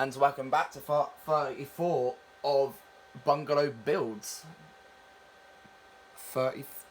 And welcome back to part 34 of Bungalow Builds.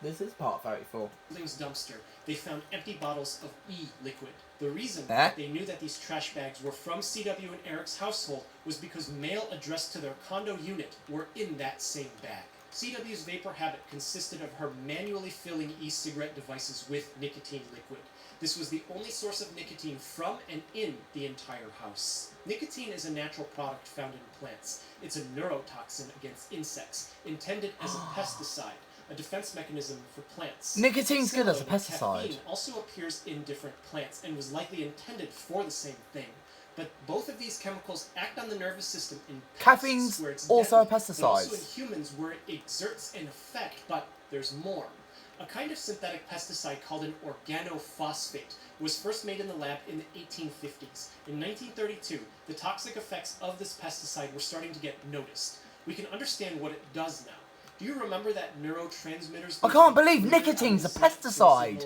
This is part 34. Building's dumpster, they found empty bottles of e-liquid. The reason they knew that these trash bags were from CW and Eric's household was because mail addressed to their condo unit were in that same bag. CW's vapor habit consisted of her manually filling e-cigarette devices with nicotine liquid. This was the only source of nicotine from and in the entire house. Nicotine is a natural product found in plants. It's a neurotoxin against insects, intended as a pesticide, a defense mechanism for plants. Nicotine's good as a pesticide. Caffeine also appears in different plants and was likely intended for the same thing. But both of these chemicals act on the nervous system in pests, Caffeine's where it's also deadly, a pesticide. but also in humans where it exerts an effect, but there's more. A kind of synthetic pesticide called an organophosphate was first made in the lab in the 1850s. In 1932, the toxic effects of this pesticide were starting to get noticed. We can understand what it does now. Do you remember that neurotransmitters... I can't believe nicotine's a pesticide.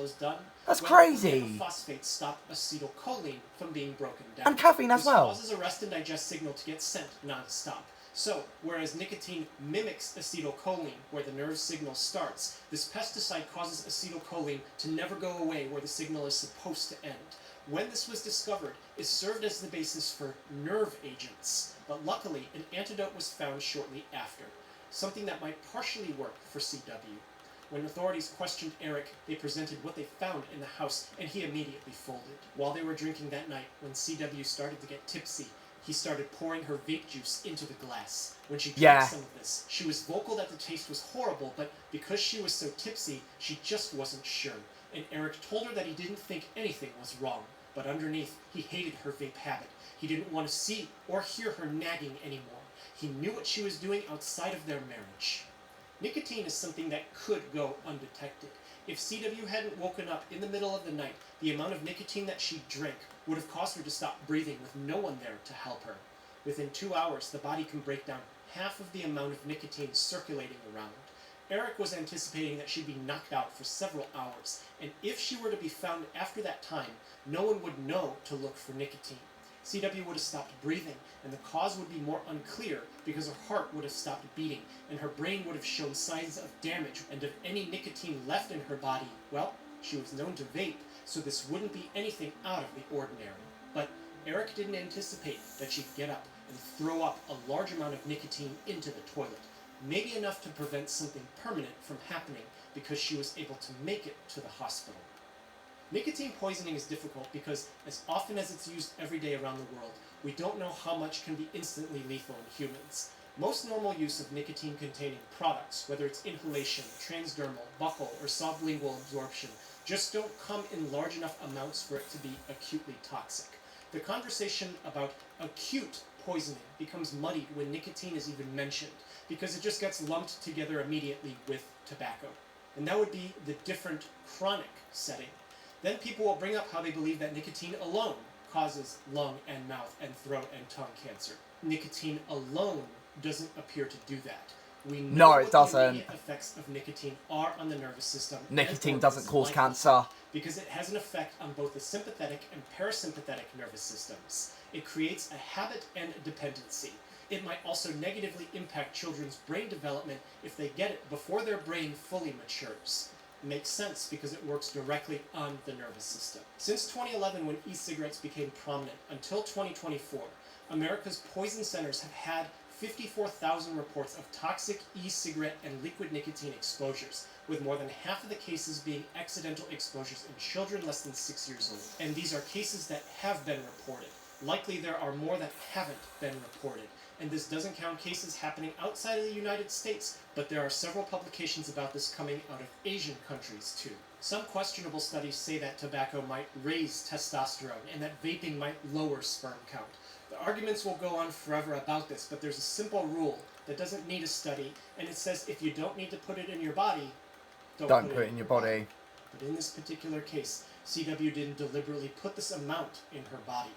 That's crazy. Phosphates stop acetylcholine from being broken down. And caffeine as well. This causes a rest and digest signal to get sent non-stop. So, whereas nicotine mimics acetylcholine where the nerve signal starts, this pesticide causes acetylcholine to never go away where the signal is supposed to end. When this was discovered, it served as the basis for nerve agents, but luckily an antidote was found shortly after, something that might partially work for CW. When authorities questioned Eric, they presented what they found in the house, and he immediately folded. While they were drinking that night, when CW started to get tipsy, he started pouring her vape juice into the glass. When she drank some of this, she was vocal that the taste was horrible, but because she was so tipsy, she just wasn't sure. And Eric told her that he didn't think anything was wrong, but underneath, he hated her vape habit. He didn't want to see or hear her nagging anymore. He knew what she was doing outside of their marriage. Nicotine is something that could go undetected. If CW hadn't woken up in the middle of the night, the amount of nicotine that she drank would have caused her to stop breathing with no one there to help her. Within 2 hours, the body can break down half of the amount of nicotine circulating around. Eric was anticipating that she'd be knocked out for several hours, and if she were to be found after that time, no one would know to look for nicotine. CW would have stopped breathing, and the cause would be more unclear because her heart would have stopped beating, and her brain would have shown signs of damage, and if any nicotine left in her body, well, she was known to vape, so this wouldn't be anything out of the ordinary. But Eric didn't anticipate that she'd get up and throw up a large amount of nicotine into the toilet, maybe enough to prevent something permanent from happening because she was able to make it to the hospital. Nicotine poisoning is difficult because, as often as it's used every day around the world, we don't know how much can be instantly lethal in humans. Most normal use of nicotine-containing products, whether it's inhalation, transdermal, buccal, or sublingual absorption, just don't come in large enough amounts for it to be acutely toxic. The conversation about acute poisoning becomes muddied when nicotine is even mentioned, because it just gets lumped together immediately with tobacco. And that would be the different chronic setting. Then people will bring up how they believe that nicotine alone causes lung and mouth and throat and tongue cancer. Nicotine alone doesn't appear to do that. We know what the immediate effects of nicotine are on the nervous system. Nicotine doesn't cause cancer. Because it has an effect on both the sympathetic and parasympathetic nervous systems. It creates a habit and a dependency. It might also negatively impact children's brain development if they get it before their brain fully matures. Makes sense because it works directly on the nervous system. Since 2011, when e-cigarettes became prominent, until 2024, America's poison centers have had 54,000 reports of toxic e-cigarette and liquid nicotine exposures, with more than half of the cases being accidental exposures in children less than 6 years old. And these are cases that have been reported. Likely there are more that haven't been reported. And this doesn't count cases happening outside of the United States, but there are several publications about this coming out of Asian countries too. Some questionable studies say that tobacco might raise testosterone and that vaping might lower sperm count. The arguments will go on forever about this, but there's a simple rule that doesn't need a study, and it says if you don't need to put it in your body, don't put it in your body. But in this particular case, CW didn't deliberately put this amount in her body.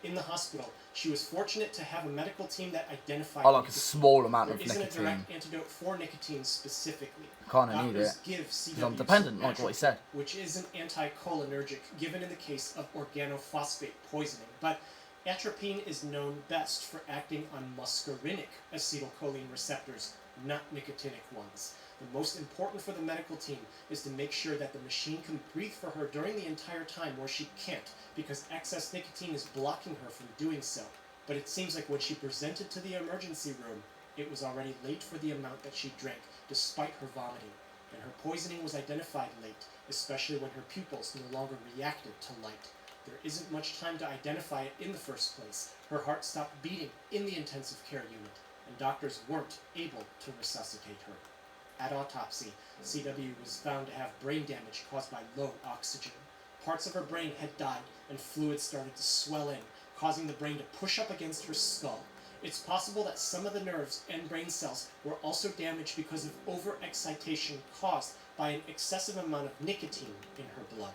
In the hospital, she was fortunate to have a medical team that identified a small amount of nicotine. There isn't a direct antidote for nicotine specifically. Kind of need it. Give CW because I'm dependent, like what he said. Which is an anticholinergic given in the case of organophosphate poisoning. But Atropine is known best for acting on muscarinic acetylcholine receptors, not nicotinic ones. The most important for the medical team is to make sure that the machine can breathe for her during the entire time where she can't, because excess nicotine is blocking her from doing so. But it seems like when she presented to the emergency room, it was already late for the amount that she drank, despite her vomiting. And her poisoning was identified late, especially when her pupils no longer reacted to light. There isn't much time to identify it in the first place. Her heart stopped beating in the intensive care unit, and doctors weren't able to resuscitate her. At autopsy, CW was found to have brain damage caused by low oxygen. Parts of her brain had died, and fluid started to swell in, causing the brain to push up against her skull. It's possible that some of the nerves and brain cells were also damaged because of overexcitation caused by an excessive amount of nicotine in her blood.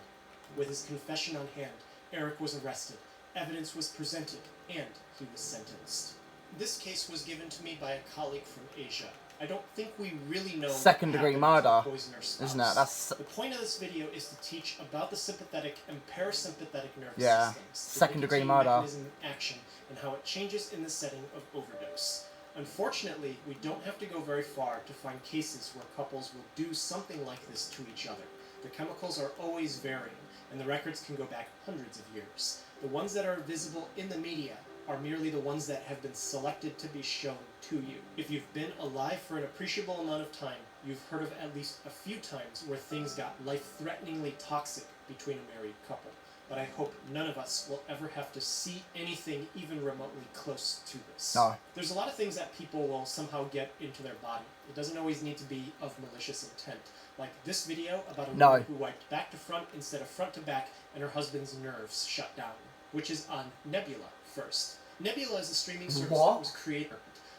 With his confession on hand, Eric was arrested, evidence was presented, and he was sentenced. This case was given to me by a colleague from Asia. I don't think we really know Second-degree murder, isn't it? The point of this video is to teach about the sympathetic and parasympathetic nervous yeah, systems, second-degree the murder mechanism in action, and how it changes in the setting of overdose. Unfortunately, we don't have to go very far to find cases where couples will do something like this to each other. The chemicals are always varying, and the records can go back hundreds of years. The ones that are visible in the media are merely the ones that have been selected to be shown to you. If you've been alive for an appreciable amount of time, you've heard of at least a few times where things got life-threateningly toxic between a married couple. But I hope none of us will ever have to see anything even remotely close to this. No. There's a lot of things that people will somehow get into their body. It doesn't always need to be of malicious intent. Like this video about a woman who wiped back to front instead of front to back and her husband's nerves shut down, which is on Nebula first. Nebula is a streaming service that was created.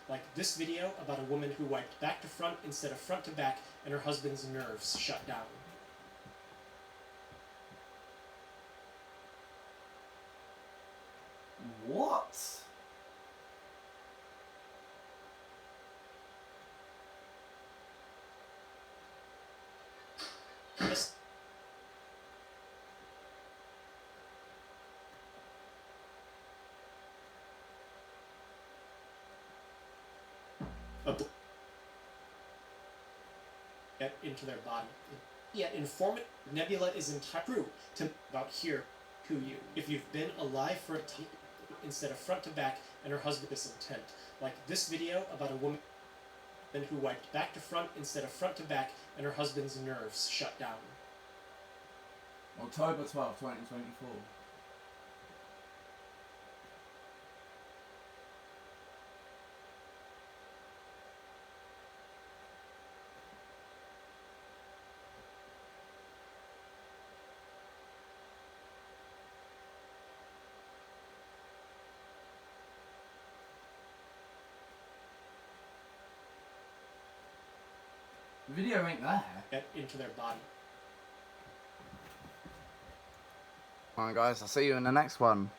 Like this video about a woman who wiped back to front instead of front to back and her husband's nerves shut down. What? Yes. Get into their body. Yet informative Nebula is entirely true to about here to you. If you've been alive for a time instead of front to back and her husband is intent. Like this video about a woman who wiped back to front instead of front to back and her husband's nerves shut down. October 12th, 2024. The video ain't there. Get into their body. Alright guys, I'll see you in the next one.